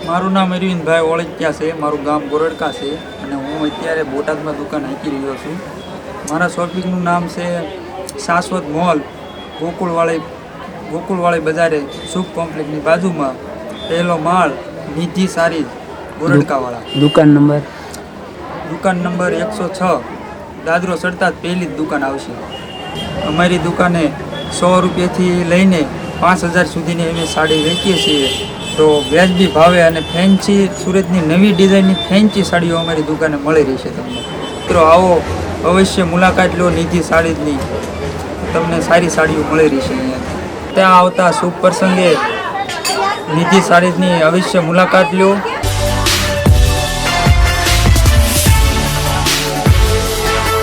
મારું નામ અરવિંદભાઈ ઓળખ્યા છે, મારું ગામ ગોરડકા છે અને હું અત્યારે બોટાદમાં દુકાન હાંકી રહ્યો છું. મારા શોપિંગનું નામ છે શાશ્વત મોલ, ગોકુળવાળી બજારે શુભ કોમ્પ્લેક્સની બાજુમાં, પહેલો માળ, નિધિ સારી ગોરડકાવાળા. દુકાન નંબર 106. દાદરો ચડતા જ પહેલી જ દુકાન આવશે. અમારી દુકાને 100 રૂપિયાથી લઈને 5000 સુધીની અમે સાડી વેચીએ છીએ. તો વ્યાજબી ભાવે અને ફેન્સી સુરતની નવી ડિઝાઇનની ફેન્સી સાડીઓ અમારી દુકાને મળી રહી છે તમને. મિત્રો આવો, અવશ્ય મુલાકાત લો નિધિ સાડીની, તમને સારી સાડીઓ મળી રહી છે અહીંયા. ત્યાં આવતા શુભ પ્રસંગે નિધિ સાડીની અવશ્ય મુલાકાત લો.